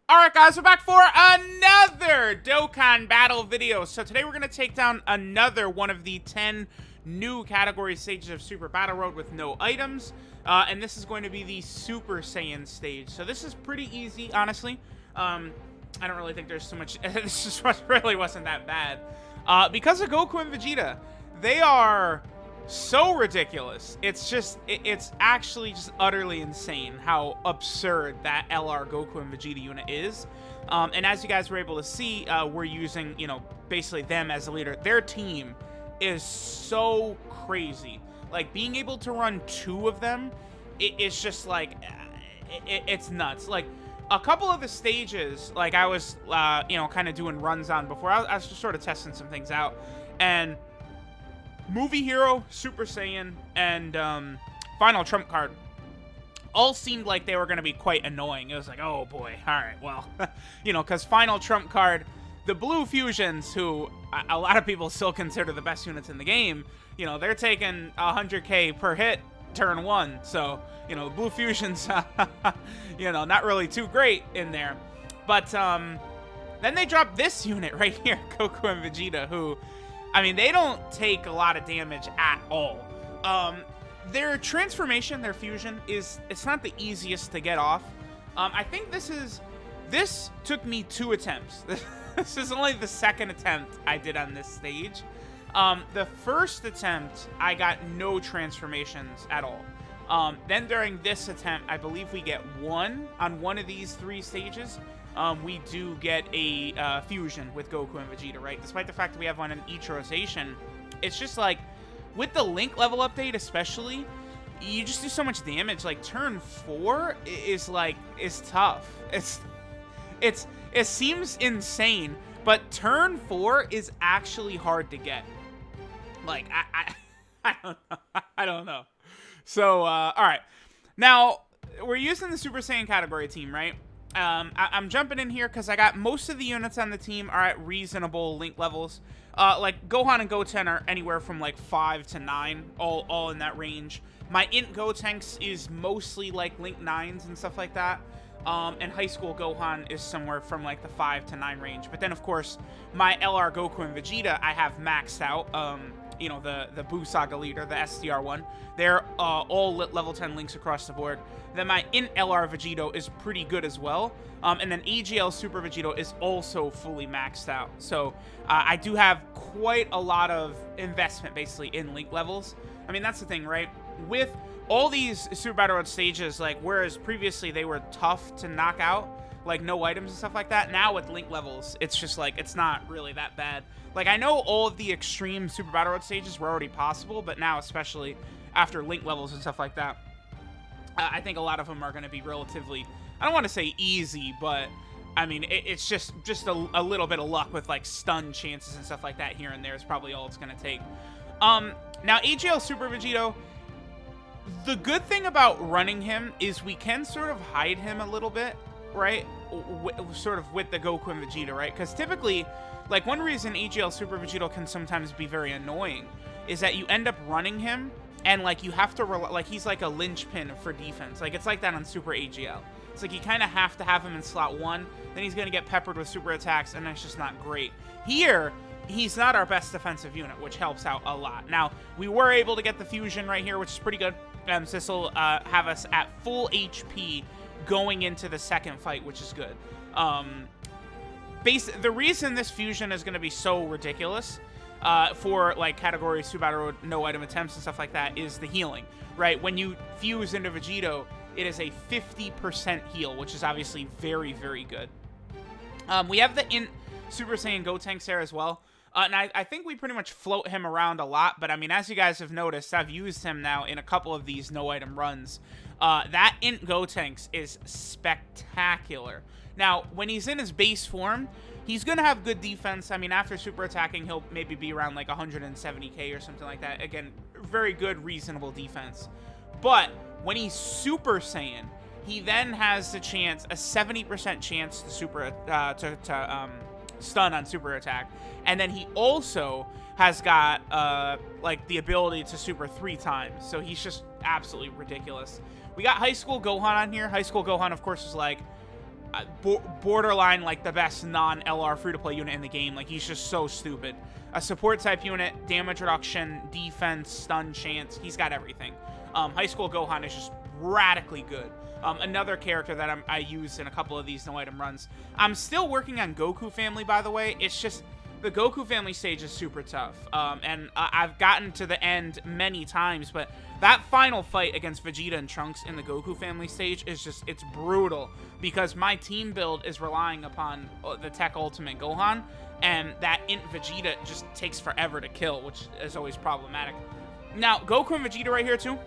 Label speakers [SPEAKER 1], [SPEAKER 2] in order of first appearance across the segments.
[SPEAKER 1] Alright guys, we're back for another Dokkan battle video. So today we're going to take down another one of the 10 new category stages of Super Battle Road with no items. And this is going to be the Super Saiyan stage. So this is pretty easy, honestly. I don't really think there's too much. This just really wasn't that bad. Because of Goku and Vegeta, they are so ridiculous. It's actually just utterly insane how absurd that LR Goku and Vegeta unit is. And as you guys were able to see, we're using, basically them as a leader. Their team is so crazy. Like, being able to run two of them, it's just like, it's nuts. Like, a couple of the stages, like I was, kind of doing runs on before, I was just sort of testing some things out. And Movie Hero, Super Saiyan, and Final Trump Card all seemed like they were going to be quite annoying. It was like, oh boy, alright, well, because Final Trump Card, the Blue Fusions, who a lot of people still consider the best units in the game, they're taking 100k per hit turn one. So, the Blue Fusions, not really too great in there. But then they dropped this unit right here, Goku and Vegeta, who, they don't take a lot of damage at all. Their transformation, their fusion, it's not the easiest to get off. I think this took me 2 attempts. This is only the second attempt I did on this stage. The first attempt, I got no transformations at all. Then during this attempt, I believe we get one on one of these 3 stages. We do get a fusion with Goku and Vegeta, right? Despite the fact that we have one in each rotation, it's just like, with the Link level update especially, you just do so much damage. Like, turn 4 is tough. It seems insane, but turn 4 is actually hard to get. Like, I don't know. So, all right. Now, we're using the Super Saiyan category team, right? I'm jumping in here because I got most of the units on the team are at reasonable Link levels. Like, Gohan and Goten are anywhere from, like, 5 to 9, all in that range. My Int Gotenks is mostly, like, Link 9s and stuff like that. And High School Gohan is somewhere from, like, the 5 to 9 range. But then, of course, my LR Goku and Vegeta, I have maxed out. The Buu Saga leader, the STR one. They're all level 10 links across the board. Then my Int LR Vegito is pretty good as well. And then AGL Super Vegito is also fully maxed out. So I do have quite a lot of investment, basically, in link levels. That's the thing, right? With all these Super Battle Road stages, like, whereas previously they were tough to knock out, like, no items and stuff like that, now with link levels, it's just, like, it's not really that bad. Like, I know all of the extreme Super Battle Road stages were already possible, but now, especially after link levels and stuff like that, I think a lot of them are going to be relatively, I don't want to say easy, but, it's just a little bit of luck with, like, stun chances and stuff like that here and there is probably all it's going to take. Now, AGL Super Vegito, the good thing about running him is we can sort of hide him a little bit, right? Sort of with the Goku and Vegeta, right? Because typically, like, one reason AGL Super Vegito can sometimes be very annoying is that you end up running him, and, like, you have to, like, he's like a linchpin for defense. Like, it's like that on Super AGL. It's like you kind of have to have him in slot 1, then he's going to get peppered with super attacks, and that's just not great. Here, he's not our best defensive unit, which helps out a lot. Now, we were able to get the fusion right here, which is pretty good. So this will have us at full HP going into the second fight, which is good. The reason this fusion is going to be so ridiculous for, like, category Super Battle Road, no item attempts and stuff like that is the healing, right? When you fuse into Vegito, it is a 50% heal, which is obviously very, very good. We have the Int Super Saiyan Gotenks there as well. And I think we pretty much float him around a lot, but as you guys have noticed, I've used him now in a couple of these no-item runs. That Int Gotenks is spectacular. Now, when he's in his base form, he's going to have good defense. After super attacking, he'll maybe be around, like, 170k or something like that. Again, very good, reasonable defense. But when he's Super Saiyan, he then has the chance, a 70% chance to stun on super attack, and then he also has got like the ability to super 3 times, so he's just absolutely ridiculous. We got High School Gohan on here. High School Gohan, of course, is like borderline, like, the best non-LR free-to-play unit in the game. Like, he's just so stupid. A support-type unit, damage reduction, defense, stun chance. He's got everything. High School Gohan is just radically good. Another character that I use in a couple of these no-item runs. I'm still working on Goku Family, by the way. It's just... the Goku Family stage is super tough, and I've gotten to the end many times, but that final fight against Vegeta and Trunks in the Goku Family stage is just, it's brutal, because my team build is relying upon the Tech Ultimate Gohan, and that Int Vegeta just takes forever to kill, which is always problematic. Now, Goku and Vegeta right here too,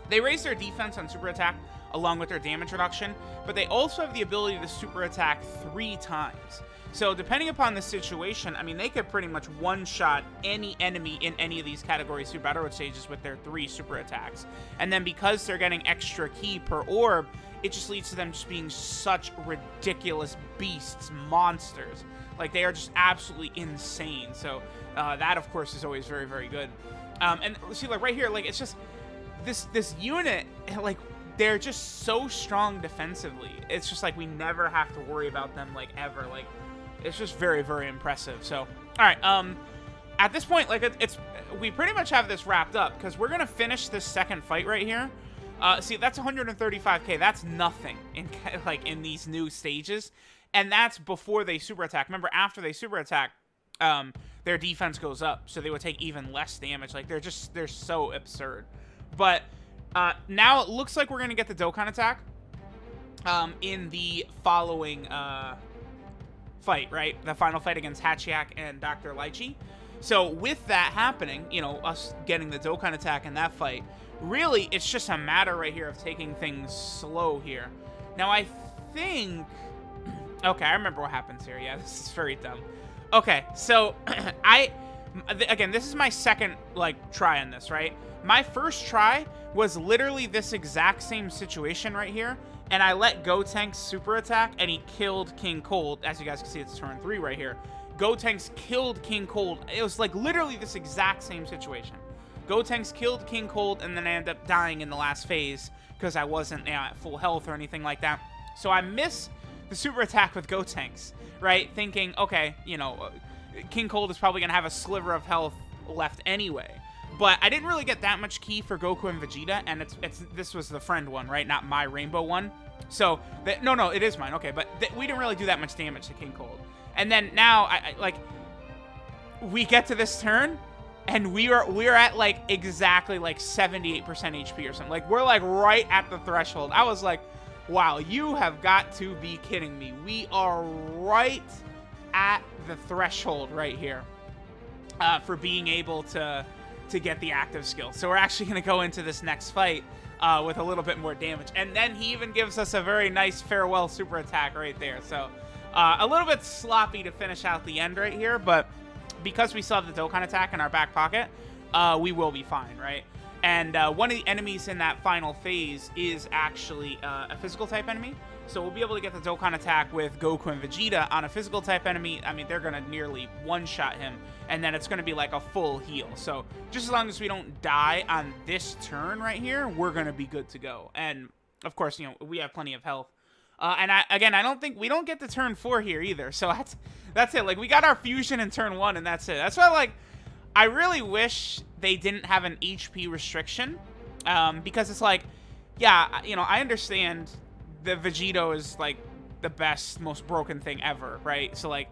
[SPEAKER 1] they raise their defense on super attack along with their damage reduction, but they also have the ability to super attack 3 times. So depending upon the situation, I mean, they could pretty much one-shot any enemy in any of these Category Super Battle Road stages with their 3 super attacks. And then because they're getting extra ki per orb, it just leads to them just being such ridiculous beasts, monsters. Like, they are just absolutely insane. So that, of course, is always very, very good. And see, like, right here, like, it's just... This unit, like... they're just so strong defensively. It's just like we never have to worry about them, like, ever. Like, it's just very, very impressive. So, all right. At this point, like, we pretty much have this wrapped up because we're gonna finish this second fight right here. See, that's 135k. That's nothing in these new stages, and that's before they super attack. Remember, after they super attack, their defense goes up, so they would take even less damage. Like, they're so absurd. But now it looks like we're going to get the Dokkan attack in the following fight, right? The final fight against Hachiak and Dr. Lychee. So with that happening, you know, us getting the Dokkan attack in that fight, really, it's just a matter right here of taking things slow here. Now, I think... okay, I remember what happens here. Yeah, this is very dumb. Okay, so again, this is my second, like, try on this, right? My first try was literally this exact same situation right here, and I let Gotenks super attack, and he killed King Cold. As you guys can see, it's turn 3 right here. Gotenks killed King Cold. It was, like, literally this exact same situation. Gotenks killed King Cold, and then I ended up dying in the last phase because I wasn't at full health or anything like that. So I miss the super attack with Gotenks, right? Thinking, okay, you know, King Cold is probably going to have a sliver of health left anyway. But I didn't really get that much ki for Goku and Vegeta, and this was the friend one, right? Not my rainbow one. So, no, it is mine. Okay, but we didn't really do that much damage to King Cold. And then now, we get to this turn, and we're at, like, exactly, like, 78% HP or something. Like, we're, like, right at the threshold. I was like, wow, you have got to be kidding me. We are right at the threshold right here for being able to get the active skill. So we're actually going to go into this next fight with a little bit more damage. And then he even gives us a very nice farewell super attack right there. So a little bit sloppy to finish out the end right here, but because we still have the Dokkan attack in our back pocket, we will be fine, right? And one of the enemies in that final phase is actually a physical type enemy. So we'll be able to get the Dokkan attack with Goku and Vegeta on a physical type enemy. I mean, they're going to nearly one-shot him, and then it's going to be like a full heal. So just as long as we don't die on this turn right here, we're going to be good to go. And, of course, you know, we have plenty of health. And I don't think we don't get to turn 4 here either. So that's it. Like, we got our fusion in turn 1, and that's it. That's why, like, I really wish they didn't have an HP restriction. Because it's like, yeah, you know, I understand the Vegito is, like, the best, most broken thing ever, right? So, like,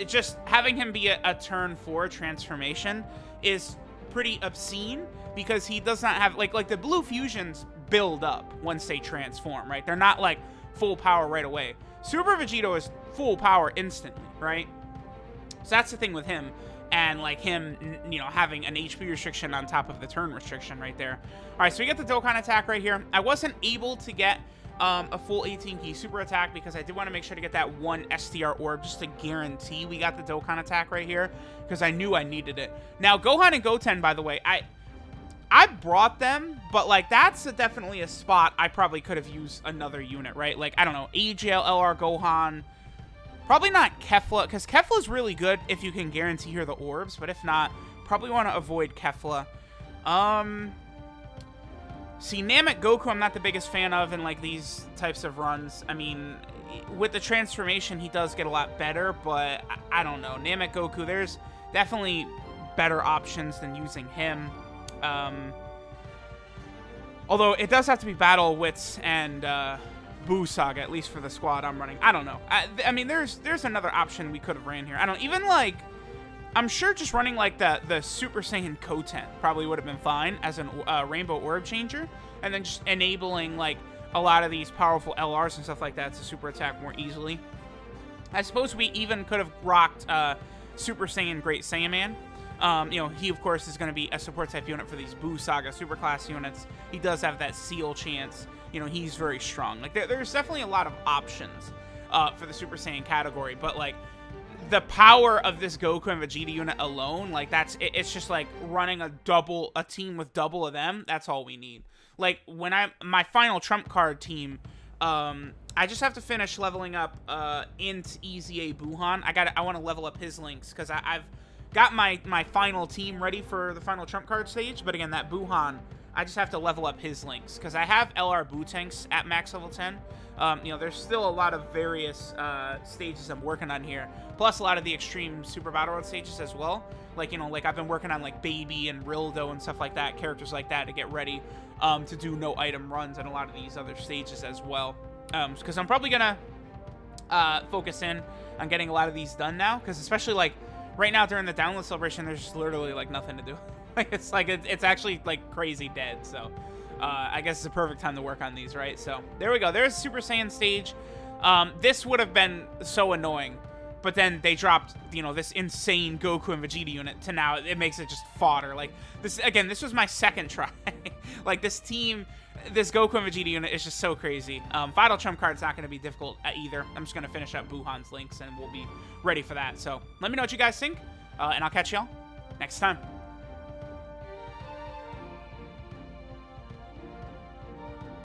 [SPEAKER 1] just having him be a turn 4 transformation is pretty obscene because he does not have, like the blue fusions build up once they transform, right? They're not, like, full power right away. Super Vegito is full power instantly, right? So that's the thing with him. And, like, him, you know, having an HP restriction on top of the turn restriction right there. All right, so we get the Dokkan attack right here. I wasn't able to get a full 18 ki super attack because I did want to make sure to get that one STR orb just to guarantee we got the Dokkan attack right here because I knew I needed it. Now, Gohan and Goten, by the way, I brought them, but, like, that's definitely a spot I probably could have used another unit, right? Like, I don't know, AGL, LR, Gohan. Probably not Kefla, because Kefla is really good if you can guarantee her the orbs, but if not, probably want to avoid Kefla. See, Namek Goku I'm not the biggest fan of in, like, these types of runs. I mean, with the transformation, he does get a lot better, but I don't know. Namek Goku, there's definitely better options than using him. Although it does have to be Battle Wits and Buu Saga, at least for the squad I'm running. I don't know. I mean, there's another option we could have ran here. I don't even like. I'm sure just running like the Super Saiyan Koten probably would have been fine as a Rainbow Orb changer, and then just enabling like a lot of these powerful LRs and stuff like that to super attack more easily. I suppose we even could have rocked Super Saiyan Great Saiyan Man. You know, he of course is going to be a support type unit for these Buu Saga superclass units. He does have that seal chance. You know, he's very strong. Like there's definitely a lot of options for the Super Saiyan category, but like the power of this Goku and Vegeta unit alone, like it's just like running a team with double of them. That's all we need. Like when my final trump card team, I just have to finish leveling up Int EZA Buhan. I want to level up his links because I've got my final team ready for the final trump card stage. But again, that Buhan, I just have to level up his links because I have LR Buu tanks at max level 10. You know, there's still a lot of various stages I'm working on here, plus a lot of the extreme Super Battle Road stages as well. Like, you know, like I've been working on like Baby and Rildo and stuff like that, characters like that to get ready to do no item runs and a lot of these other stages as well. Because I'm probably gonna focus in on getting a lot of these done now, because especially like right now during the download celebration, there's just literally like nothing to do. It's actually like crazy dead. So I guess it's a perfect time to work on these, right? So there we go. There's Super Saiyan stage. This would have been so annoying, but then they dropped, you know, this insane Goku and Vegeta unit to now it makes it just fodder. Like this again, this was my second try. Like this team, this Goku and Vegeta unit is just so crazy. Final trump card's not going to be difficult either. I'm just going to finish up Buhan's links and we'll be ready for that. So let me know what you guys think, and I'll catch y'all next time.